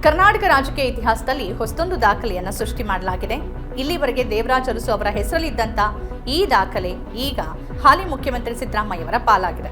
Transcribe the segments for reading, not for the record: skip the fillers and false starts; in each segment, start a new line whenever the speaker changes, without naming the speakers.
ಕರ್ನಾಟಕ ರಾಜಕೀಯ ಇತಿಹಾಸದಲ್ಲಿ ಹೊಸದೊಂದು ದಾಖಲೆಯನ್ನು ಸೃಷ್ಟಿ ಮಾಡಲಾಗಿದೆ. ಇಲ್ಲಿವರೆಗೆ ದೇವರಾಜ್ ಅರಸು ಅವರ ಹೆಸರಲ್ಲಿದ್ದಂಥ ಈ ದಾಖಲೆ ಈಗ ಹಾಲಿ ಮುಖ್ಯಮಂತ್ರಿ ಸಿದ್ದರಾಮಯ್ಯವರ ಪಾಲಾಗಿದೆ.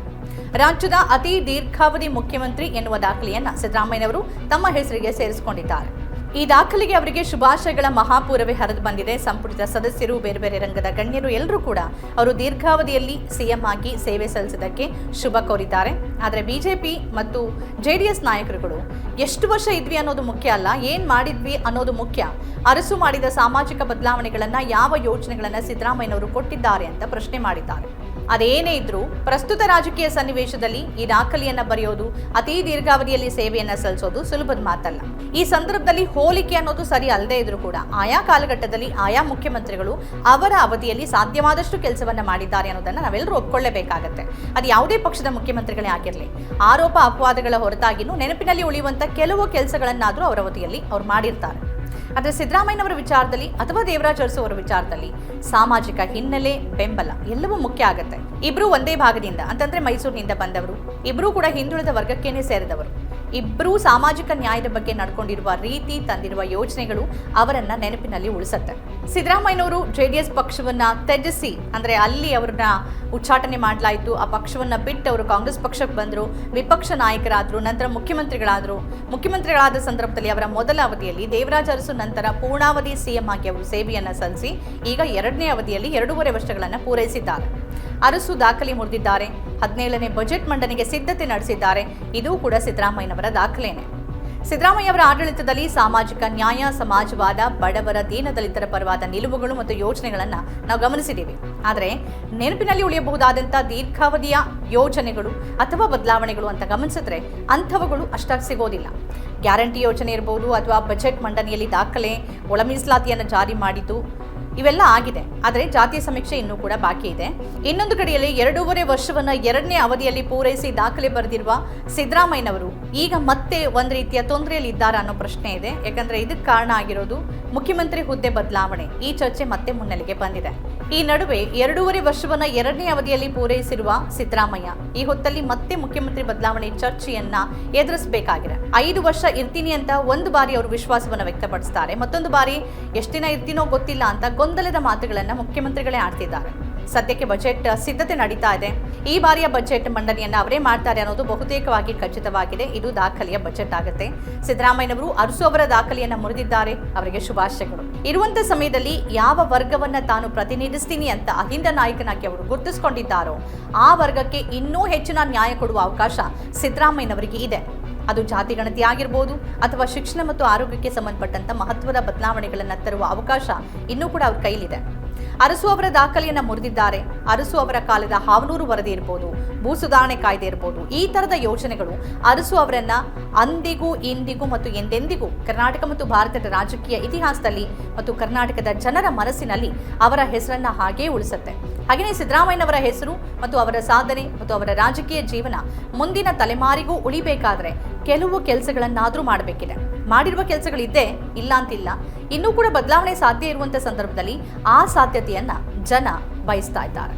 ರಾಜ್ಯದ ಅತಿ ದೀರ್ಘಾವಧಿ ಮುಖ್ಯಮಂತ್ರಿ ಎನ್ನುವ ದಾಖಲೆಯನ್ನು ಸಿದ್ದರಾಮಯ್ಯನವರು ತಮ್ಮ ಹೆಸರಿಗೆ ಸೇರಿಸಿಕೊಂಡಿದ್ದಾರೆ. ಈ ದಾಖಲೆಗೆ ಅವರಿಗೆ ಶುಭಾಶಯಗಳ ಮಹಾಪೂರವೇ ಹರಿದು ಬಂದಿದೆ. ಸಂಪುಟದ ಸದಸ್ಯರು, ಬೇರೆ ಬೇರೆ ರಂಗದ ಗಣ್ಯರು ಎಲ್ಲರೂ ಕೂಡ ಅವರು ದೀರ್ಘಾವಧಿಯಲ್ಲಿ ಸಿಎಂ ಆಗಿ ಸೇವೆ ಸಲ್ಲಿಸಿದ್ದಕ್ಕೆ ಶುಭ ಕೋರಿದ್ದಾರೆ. ಆದರೆ ಬಿಜೆಪಿ ಮತ್ತು ಜೆಡಿಎಸ್ ನಾಯಕರುಗಳು ಎಷ್ಟು ವರ್ಷ ಇದ್ವಿ ಅನ್ನೋದು ಮುಖ್ಯ ಅಲ್ಲ, ಏನ್ ಮಾಡಿದ್ವಿ ಅನ್ನೋದು ಮುಖ್ಯ. ಅರಸು ಮಾಡಿದ ಸಾಮಾಜಿಕ ಬದಲಾವಣೆಗಳನ್ನ, ಯಾವ ಯೋಜನೆಗಳನ್ನ ಸಿದ್ದರಾಮಯ್ಯನವರು ಕೊಟ್ಟಿದ್ದಾರೆ ಅಂತ ಪ್ರಶ್ನೆ ಮಾಡಿದ್ದಾರೆ. ಅದೇನೇ ಇದ್ರೂ ಪ್ರಸ್ತುತ ರಾಜಕೀಯ ಸನ್ನಿವೇಶದಲ್ಲಿ ಈ ದಾಖಲೆಯನ್ನ ಬರೆಯೋದು, ಅತಿ ದೀರ್ಘಾವಧಿಯಲ್ಲಿ ಸೇವೆಯನ್ನ ಸಲ್ಲಿಸೋದು ಸುಲಭದ ಮಾತಲ್ಲ. ಈ ಸಂದರ್ಭದಲ್ಲಿ ಹೋಲಿಕೆ ಅನ್ನೋದು ಸರಿ ಅಲ್ಲದೆ ಇದ್ರೂ ಕೂಡ ಆಯಾ ಕಾಲಘಟ್ಟದಲ್ಲಿ ಆಯಾ ಮುಖ್ಯಮಂತ್ರಿಗಳು ಅವರ ಅವಧಿಯಲ್ಲಿ ಸಾಧ್ಯವಾದಷ್ಟು ಕೆಲಸವನ್ನ ಮಾಡಿದ್ದಾರೆ ಅನ್ನೋದನ್ನ ನಾವೆಲ್ಲರೂ ಒಪ್ಕೊಳ್ಳೇಬೇಕಾಗತ್ತೆ. ಅದು ಯಾವುದೇ ಪಕ್ಷದ ಮುಖ್ಯಮಂತ್ರಿಗಳೇ ಆಗಿರಲಿ. ಆರೋಪ ಅಪವಾದಗಳ ಹೊರತಾಗಿನೂ ನೆನಪಿನಲ್ಲಿ ಉಳಿಯುವಂತ ಕೆಲವು ಕೆಲಸಗಳನ್ನಾದ್ರೂ ಅವರ ಅವಧಿಯಲ್ಲಿ ಅವ್ರು ಮಾಡಿರ್ತಾರೆ. ಆದರೆ ಸಿದ್ದರಾಮಯ್ಯನವರ ವಿಚಾರದಲ್ಲಿ ಅಥವಾ ದೇವರಾಜ್ ಅರಸು ಅವರ ವಿಚಾರದಲ್ಲಿ ಸಾಮಾಜಿಕ ಹಿನ್ನೆಲೆ, ಬೆಂಬಲ ಎಲ್ಲವೂ ಮುಖ್ಯ ಆಗುತ್ತೆ. ಇಬ್ರು ಒಂದೇ ಭಾಗದಿಂದ ಅಂತಂದ್ರೆ ಮೈಸೂರಿನಿಂದ ಬಂದವರು, ಇಬ್ರು ಕೂಡ ಹಿಂದುಳಿದ ವರ್ಗಕ್ಕೇನೆ ಸೇರಿದವರು. ಇಬ್ಬರೂ ಸಾಮಾಜಿಕ ನ್ಯಾಯದ ಬಗ್ಗೆ ನಡ್ಕೊಂಡಿರುವ ರೀತಿ, ತಂದಿರುವ ಯೋಜನೆಗಳು ಅವರನ್ನ ನೆನಪಿನಲ್ಲಿ ಉಳಿಸುತ್ತೆ. ಸಿದ್ದರಾಮಯ್ಯನವರು ಜೆಡಿಎಸ್ ಪಕ್ಷವನ್ನ ತ್ಯಜಿಸಿ, ಅಂದ್ರೆ ಅಲ್ಲಿ ಅವರನ್ನ ಉಚ್ಚಾಟನೆ ಮಾಡಲಾಯಿತು. ಆ ಪಕ್ಷವನ್ನ ಬಿಟ್ಟು ಅವರು ಕಾಂಗ್ರೆಸ್ ಪಕ್ಷಕ್ಕೆ ಬಂದರು, ವಿಪಕ್ಷ ನಾಯಕರಾದರು, ನಂತರ ಮುಖ್ಯಮಂತ್ರಿಗಳಾದರು. ಮುಖ್ಯಮಂತ್ರಿಗಳಾದ ಸಂದರ್ಭದಲ್ಲಿ ಅವರ ಮೊದಲ ಅವಧಿಯಲ್ಲಿ ದೇವರಾಜ್ ಅರಸು ನಂತರ ಪೂರ್ಣಾವಧಿ ಸಿಎಂ ಆಗಿ ಅವರು ಸೇವೆಯನ್ನ ಸಲ್ಲಿಸಿ ಈಗ ಎರಡನೇ ಅವಧಿಯಲ್ಲಿ 2.5 ವರ್ಷಗಳನ್ನು ಪೂರೈಸಿದ್ದಾರೆ. ಅರಸು ದಾಖಲೆ ಮುರಿದಿದ್ದಾರೆ. 17ನೇ ಬಜೆಟ್ ಮಂಡನೆಗೆ ಸಿದ್ಧತೆ ನಡೆಸಿದ್ದಾರೆ. ಇದು ಕೂಡ ಸಿದ್ದರಾಮಯ್ಯನವರ ದಾಖಲೆನೇ. ಸಿದ್ದರಾಮಯ್ಯ ಅವರ ಆಡಳಿತದಲ್ಲಿ ಸಾಮಾಜಿಕ ನ್ಯಾಯ, ಸಮಾಜವಾದ, ಬಡವರ, ದೀನದಲಿತರ ಪರವಾದ ನಿಲುವುಗಳು ಮತ್ತು ಯೋಜನೆಗಳನ್ನು ನಾವು ಗಮನಿಸಿದ್ದೀವಿ. ಆದರೆ ನೆನಪಿನಲ್ಲಿ ಉಳಿಯಬಹುದಾದಂಥ ದೀರ್ಘಾವಧಿಯ ಯೋಜನೆಗಳು ಅಥವಾ ಬದಲಾವಣೆಗಳು ಅಂತ ಗಮನಿಸಿದ್ರೆ ಅಂಥವುಗಳು ಅಷ್ಟಾಗಿ ಸಿಗೋದಿಲ್ಲ. ಗ್ಯಾರಂಟಿ ಯೋಜನೆ ಇರ್ಬೋದು, ಅಥವಾ ಬಜೆಟ್ ಮಂಡನೆಯಲ್ಲಿ ದಾಖಲೆ, ಒಳ ಮೀಸಲಾತಿಯನ್ನು ಜಾರಿ ಮಾಡಿದ್ದು, ಇವೆಲ್ಲ ಆಗಿದೆ. ಆದರೆ ಜಾತಿಯ ಸಮೀಕ್ಷೆ ಇನ್ನೂ ಕೂಡ ಬಾಕಿ ಇದೆ. ಇನ್ನೊಂದು ಕಡೆಯಲ್ಲಿ 2.5 ವರ್ಷವನ್ನ ಎರಡನೇ ಅವಧಿಯಲ್ಲಿ ಪೂರೈಸಿ ದಾಖಲೆ ಬರೆದಿರುವ ಸಿದ್ದರಾಮಯ್ಯನವರು ಈಗ ಮತ್ತೆ ಒಂದು ರೀತಿಯ ತೊಂದರೆಯಲ್ಲಿ ಇದ್ದಾರಾ ಅನ್ನೋ ಪ್ರಶ್ನೆ ಇದೆ. ಯಾಕಂದ್ರೆ ಇದಕ್ಕೆ ಕಾರಣ ಆಗಿರೋದು ಮುಖ್ಯಮಂತ್ರಿ ಹುದ್ದೆ ಬದಲಾವಣೆ. ಈ ಚರ್ಚೆ ಮತ್ತೆ ಮುನ್ನೆಲೆಗೆ ಬಂದಿದೆ. ಈ ನಡುವೆ 2.5 ವರ್ಷವನ್ನ ಎರಡನೇ ಅವಧಿಯಲ್ಲಿ ಪೂರೈಸಿರುವ ಸಿದ್ದರಾಮಯ್ಯ ಈ ಹೊತ್ತಲ್ಲಿ ಮತ್ತೆ ಮುಖ್ಯಮಂತ್ರಿ ಬದಲಾವಣೆ ಚರ್ಚೆಯನ್ನ ಎದುರಿಸಬೇಕಾಗಿದೆ. 5 ವರ್ಷ ಇರ್ತೀನಿ ಅಂತ ಒಂದು ಬಾರಿ ಅವರು ವಿಶ್ವಾಸವನ್ನ ವ್ಯಕ್ತಪಡಿಸ್ತಾರೆ, ಮತ್ತೊಂದು ಬಾರಿ ಎಷ್ಟು ದಿನ ಇರ್ತೀನೋ ಗೊತ್ತಿಲ್ಲ ಅಂತ ಗೊಂದಲದ ಮಾತುಗಳನ್ನ ಮುಖ್ಯಮಂತ್ರಿಗಳೇ ಆಡ್ತಿದ್ದಾರೆ. ಸದ್ಯಕ್ಕೆ ಬಜೆಟ್ ಸಿದ್ಧತೆ ನಡೀತಾ ಇದೆ. ಈ ಬಾರಿಯ ಬಜೆಟ್ ಮಂಡನೆಯನ್ನ ಅವರೇ ಮಾಡ್ತಾರೆ ಅನ್ನೋದು ಬಹುತೇಕವಾಗಿ ಖಚಿತವಾಗಿದೆ. ಇದು ದಾಖಲೆಯ ಬಜೆಟ್ ಆಗುತ್ತೆ. ಸಿದ್ದರಾಮಯ್ಯನವರು ಅರಸು ಅವರ ದಾಖಲೆಯನ್ನ ಮುರಿದಿದ್ದಾರೆ, ಅವರಿಗೆ ಶುಭಾಶಯಗಳು. ಇರುವಂತ ಸಮಯದಲ್ಲಿ ಯಾವ ವರ್ಗವನ್ನ ತಾನು ಪ್ರತಿನಿಧಿಸ್ತೀನಿ ಅಂತ ಅಹಿಂದ ನಾಯಕನಾಗಿ ಅವರು ಗುರುತಿಸಿಕೊಂಡಿದ್ದಾರೋ ಆ ವರ್ಗಕ್ಕೆ ಇನ್ನೂ ಹೆಚ್ಚಿನ ನ್ಯಾಯ ಕೊಡುವ ಅವಕಾಶ ಸಿದ್ದರಾಮಯ್ಯನವರಿಗೆ ಇದೆ. ಅದು ಜಾತಿ ಗಣತಿ ಆಗಿರ್ಬೋದು, ಅಥವಾ ಶಿಕ್ಷಣ ಮತ್ತು ಆರೋಗ್ಯಕ್ಕೆ ಸಂಬಂಧಪಟ್ಟಂತ ಮಹತ್ವದ ಬದಲಾವಣೆಗಳನ್ನು ತರುವ ಅವಕಾಶ ಇನ್ನೂ ಕೂಡ ಅವ್ರ ಕೈಲಿದೆ. ಅರಸು ಅವರ ದಾಖಲೆಯನ್ನ ಮುರಿದಿದ್ದಾರೆ. ಅರಸು ಅವರ ಕಾಲದ ಹಾವನೂರು ವರದಿ ಇರ್ಬೋದು, ಭೂ ಸುಧಾರಣೆ ಕಾಯ್ದೆ ಇರ್ಬೋದು, ಈ ತರದ ಯೋಜನೆಗಳು ಅರಸು ಅವರನ್ನ ಅಂದಿಗೂ, ಇಂದಿಗೂ ಮತ್ತು ಎಂದೆಂದಿಗೂ ಕರ್ನಾಟಕ ಮತ್ತು ಭಾರತದ ರಾಜಕೀಯ ಇತಿಹಾಸದಲ್ಲಿ ಮತ್ತು ಕರ್ನಾಟಕದ ಜನರ ಮನಸ್ಸಿನಲ್ಲಿ ಅವರ ಹೆಸರನ್ನ ಹಾಗೇ ಉಳಿಸುತ್ತೆ. ಹಾಗೆಯೇ ಸಿದ್ದರಾಮಯ್ಯನವರ ಹೆಸರು ಮತ್ತು ಅವರ ಸಾಧನೆ ಮತ್ತು ಅವರ ರಾಜಕೀಯ ಜೀವನ ಮುಂದಿನ ತಲೆಮಾರಿಗೂ ಉಳಿಬೇಕಾದ್ರೆ ಕೆಲವು ಕೆಲಸಗಳನ್ನಾದ್ರೂ ಮಾಡಬೇಕಿದೆ. ಮಾಡಿರುವ ಕೆಲಸಗಳಿದ್ದೇ, ಇಲ್ಲ ಅಂತಿಲ್ಲ. ಇನ್ನೂ ಕೂಡ ಬದಲಾವಣೆ ಸಾಧ್ಯ ಇರುವಂತ ಸಂದರ್ಭದಲ್ಲಿ ಆ ಸಾಧ್ಯತೆಯನ್ನ ಜನ ಬಯಸ್ತಾ ಇದ್ದಾರೆ.